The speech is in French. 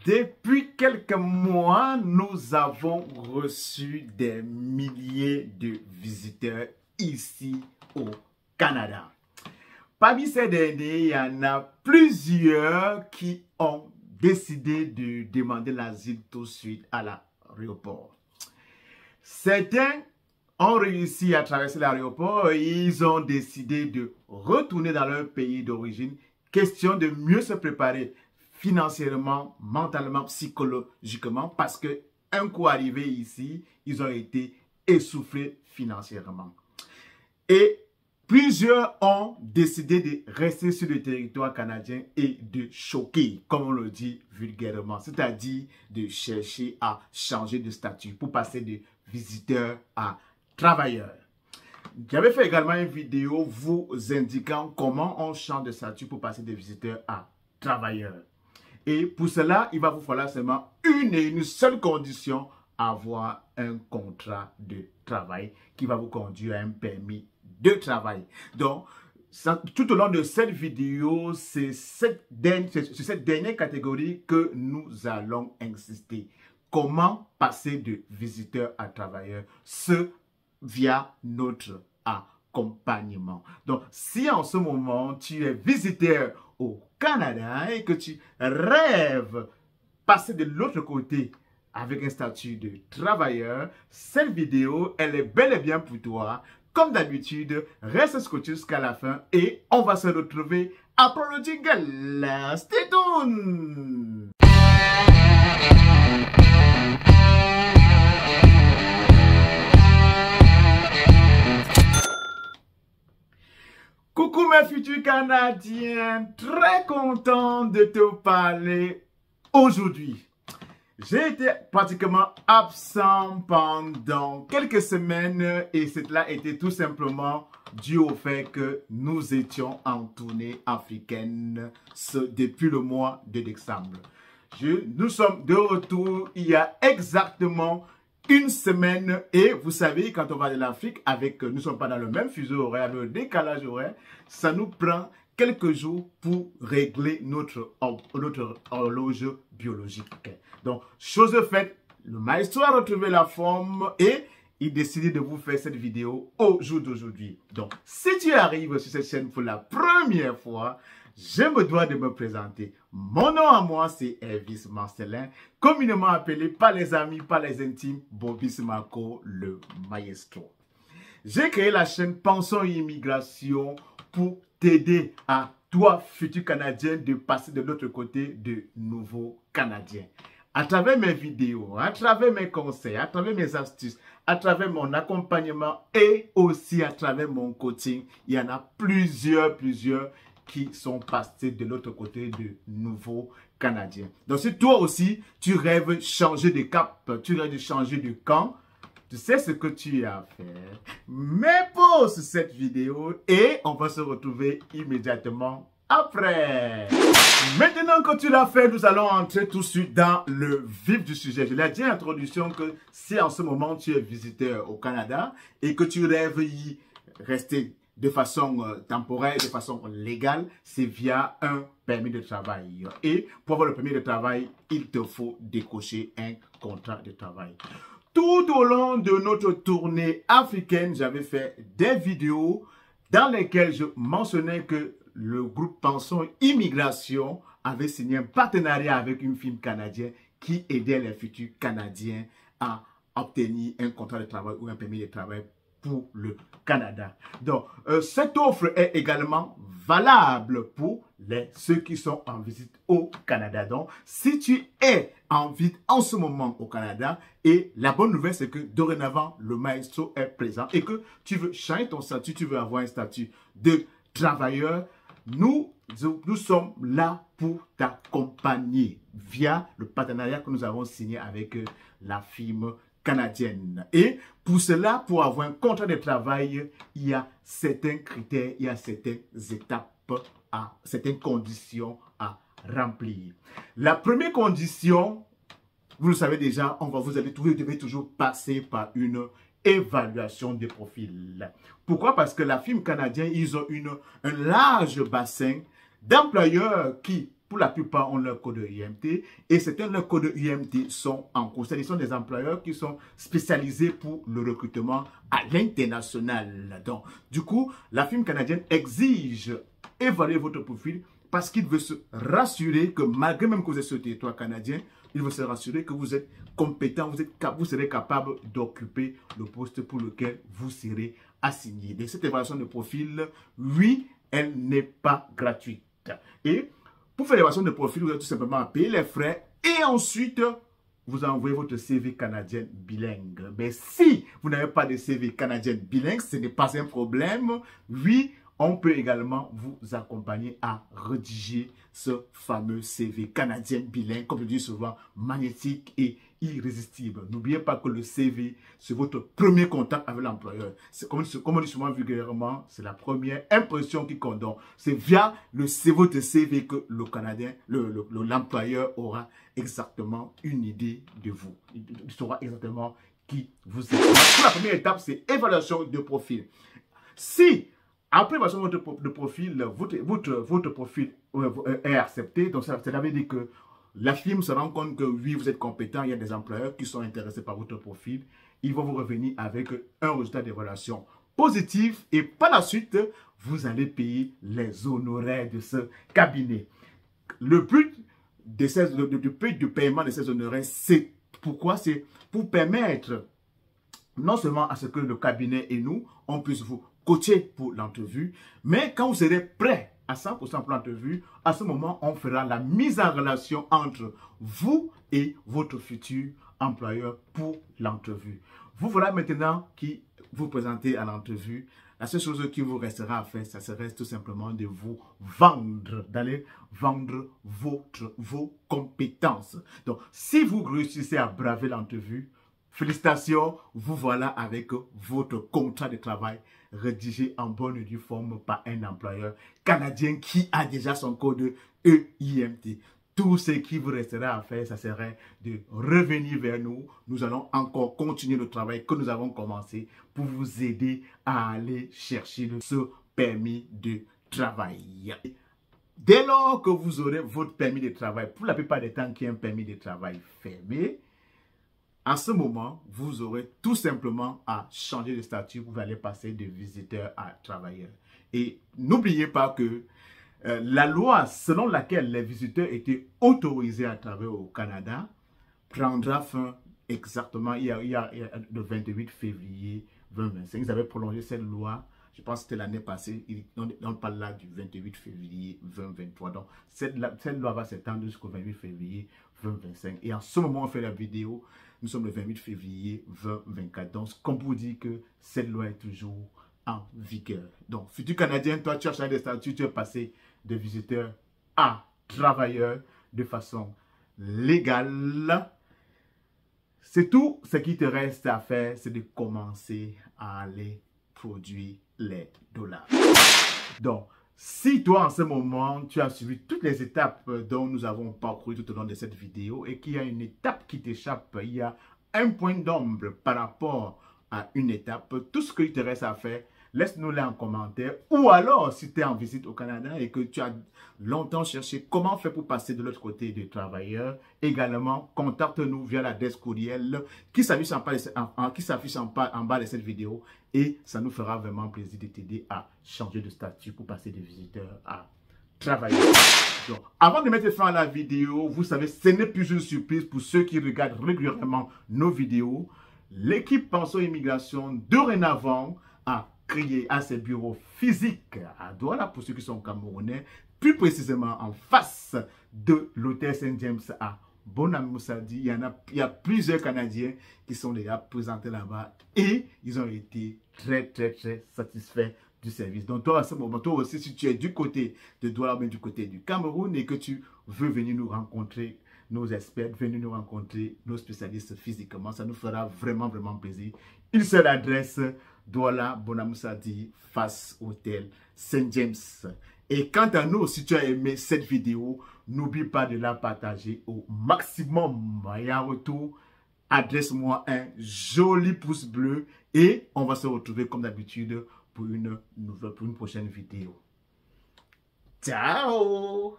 Depuis quelques mois, nous avons reçu des milliers de visiteurs ici au Canada. Parmi ces derniers, il y en a plusieurs qui ont décidé de demander l'asile tout de suite à l'aéroport. Certains ont réussi à traverser l'aéroport et ils ont décidé de retourner dans leur pays d'origine. Question de mieux se préparer financièrement, mentalement, psychologiquement, parce que un coup arrivé ici, ils ont été essoufflés financièrement. Et plusieurs ont décidé de rester sur le territoire canadien et de choquer, comme on le dit vulgairement, c'est-à-dire de chercher à changer de statut pour passer de visiteur à travailleur. J'avais fait également une vidéo vous indiquant comment on change de statut pour passer de visiteur à travailleur. Et pour cela, il va vous falloir seulement une seule condition, avoir un contrat de travail qui va vous conduire à un permis de travail. Donc, tout au long de cette vidéo, c'est cette dernière catégorie que nous allons insister. Comment passer de visiteur à travailleur, ce via notre accompagnement. Donc, si en ce moment, tu es visiteur au Canada et que tu rêves passer de l'autre côté avec un statut de travailleur, cette vidéo, elle est bel et bien pour toi. Comme d'habitude, reste scotché jusqu'à la fin et on va se retrouver après le jingle. Stay tuned! Coucou mes futurs Canadiens, très content de te parler aujourd'hui. J'ai été pratiquement absent pendant quelques semaines et cela était tout simplement dû au fait que nous étions en tournée africaine depuis le mois de décembre. Nous sommes de retour il y a exactement une semaine et vous savez, quand on va de l'Afrique, nous ne sommes pas dans le même fuseau horaire, le décalage horaire, ça nous prend quelques jours pour régler notre horloge biologique. Donc, chose faite, le maestro a retrouvé la forme et il décide de vous faire cette vidéo au jour d'aujourd'hui. Donc, si tu arrives sur cette chaîne pour la première fois, je me dois de me présenter. Mon nom à moi, c'est Elvis Marcelin, communément appelé par les amis, par les intimes, Bobis Marco, le maestro. J'ai créé la chaîne Pensons Immigration pour t'aider à toi, futur Canadien, de passer de l'autre côté de nouveaux Canadiens. À travers mes vidéos, à travers mes conseils, à travers mes astuces, à travers mon accompagnement et aussi à travers mon coaching, il y en a plusieurs qui sont passés de l'autre côté de nouveaux Canadiens. Donc si toi aussi, tu rêves changer de cap, tu rêves de changer de camp, tu sais ce que tu as à faire. Mets pause sur cette vidéo et on va se retrouver immédiatement après. Maintenant que tu l'as fait, nous allons entrer tout de suite dans le vif du sujet. Je l'ai dit en introduction que si en ce moment tu es visiteur au Canada et que tu rêves y rester de façon temporaire, de façon légale, c'est via un permis de travail. Et pour avoir le permis de travail, il te faut décocher un contrat de travail. Tout au long de notre tournée africaine, j'avais fait des vidéos dans lesquelles je mentionnais que le groupe Pensons Immigration avait signé un partenariat avec une firme canadienne qui aidait les futurs Canadiens à obtenir un contrat de travail ou un permis de travail pour le Canada. Donc, cette offre est également valable pour ceux qui sont en visite au Canada. Donc, si tu es en visite en ce moment au Canada, et la bonne nouvelle, c'est que dorénavant, le maestro est présent et que tu veux changer ton statut, tu veux avoir un statut de travailleur, nous sommes là pour t'accompagner via le partenariat que nous avons signé avec la firme canadienne. Et pour cela, pour avoir un contrat de travail, il y a certains critères, il y a certaines étapes, certaines conditions à remplir. La première condition, vous le savez déjà, vous devez toujours passer par une évaluation des profils. Pourquoi? Parce que la firme canadienne, ils ont un large bassin d'employeurs qui pour la plupart, ont leur code UMT et certains de leurs codes UMT sont en cours. Ce sont des employeurs qui sont spécialisés pour le recrutement à l'international. Donc, du coup, la firme canadienne exige évaluer votre profil parce qu'il veut se rassurer que malgré même que vous êtes sur le territoire canadien, il veut se rassurer que vous êtes compétent, vous serez capable d'occuper le poste pour lequel vous serez assigné. Et cette évaluation de profil, oui, elle n'est pas gratuite. Et pour faire l'évaluation de profil, vous avez tout simplement payer les frais et ensuite, vous envoyez votre CV canadien bilingue. Mais si vous n'avez pas de CV canadien bilingue, ce n'est pas un problème. Oui, on peut également vous accompagner à rédiger ce fameux CV canadien bilingue, comme je dis souvent, magnétique et irrésistible. N'oubliez pas que le CV, c'est votre premier contact avec l'employeur. C'est comme on dit souvent vulgairement, c'est la première impression qui compte. C'est via votre CV que le Canadien, l'employeur aura exactement une idée de vous. Il saura exactement qui vous êtes. Pour la première étape, c'est évaluation de profil. Si après l'évaluation de profil, votre profil est accepté, donc ça veut dire que la firme se rend compte que oui, vous êtes compétent, il y a des employeurs qui sont intéressés par votre profil. Ils vont vous revenir avec un résultat d'évaluation positif et par la suite, vous allez payer les honoraires de ce cabinet. Le but du paiement de ces honoraires, c'est pourquoi? C'est pour permettre non seulement à ce que le cabinet et nous, on puisse vous coacher pour l'entrevue, mais quand vous serez prêt à 100% pour l'entrevue, à ce moment, on fera la mise en relation entre vous et votre futur employeur pour l'entrevue. Vous voilà maintenant qui vous présentez à l'entrevue. La seule chose qui vous restera à faire, ça serait tout simplement de vous vendre, d'aller vendre vos compétences. Donc, si vous réussissez à braver l'entrevue, félicitations, vous voilà avec votre contrat de travail rédigé en bonne et due forme par un employeur canadien qui a déjà son code EIMT. Tout ce qui vous restera à faire, ça serait de revenir vers nous. Nous allons encore continuer le travail que nous avons commencé pour vous aider à aller chercher ce permis de travail. Dès lors que vous aurez votre permis de travail, pour la plupart des temps qui est un permis de travail fermé, à ce moment, vous aurez tout simplement à changer de statut. Vous allez passer de visiteur à travailleur. Et n'oubliez pas que la loi selon laquelle les visiteurs étaient autorisés à travailler au Canada prendra fin exactement il y a le 28 février 2025. Ils avaient prolongé cette loi. Je pense que c'était l'année passée. On parle là du 28 février 2023. Donc, cette loi va s'étendre jusqu'au 28 février 2025. Et en ce moment, on fait la vidéo. Nous sommes le 28 février 2024. Donc, comme vous dit que cette loi est toujours en vigueur. Donc, futur Canadien, toi, tu as changé de statut, tu es passé de visiteur à travailleur de façon légale. C'est tout ce qui te reste à faire, c'est de commencer à aller produire les dollars. Donc, si toi, en ce moment, tu as suivi toutes les étapes dont nous avons parcouru tout au long de cette vidéo et qu'il y a une étape qui t'échappe, il y a un point d'ombre par rapport à une étape, tout ce qu'il te reste à faire, laisse-nous-les en commentaire. Ou alors, si tu es en visite au Canada et que tu as longtemps cherché comment faire pour passer de l'autre côté des travailleurs, également, contacte-nous via l'adresse courriel qui s'affiche en bas de cette vidéo et ça nous fera vraiment plaisir de t'aider à changer de statut pour passer de visiteur à travailleur. Donc, avant de mettre fin à la vidéo, vous savez, ce n'est plus une surprise pour ceux qui regardent régulièrement nos vidéos. L'équipe Penso Immigration, dorénavant, a créé à ses bureaux physiques à Douala, pour ceux qui sont camerounais, plus précisément en face de l'hôtel Saint-James à Bonamoussadi. Il y a plusieurs Canadiens qui sont déjà présentés là-bas et ils ont été très satisfaits du service. Donc toi, à ce moment, toi aussi, si tu es du côté de Douala, mais du côté du Cameroun et que tu veux venir nous rencontrer, nos experts, venir nous rencontrer, nos spécialistes physiquement, ça nous fera vraiment plaisir. Une seule adresse, Douala, Bonamoussadi, face hôtel Saint-James. Et quant à nous, si tu as aimé cette vidéo, n'oublie pas de la partager au maximum. Et en retour, adresse-moi un joli pouce bleu et on va se retrouver comme d'habitude pour une prochaine vidéo. Ciao!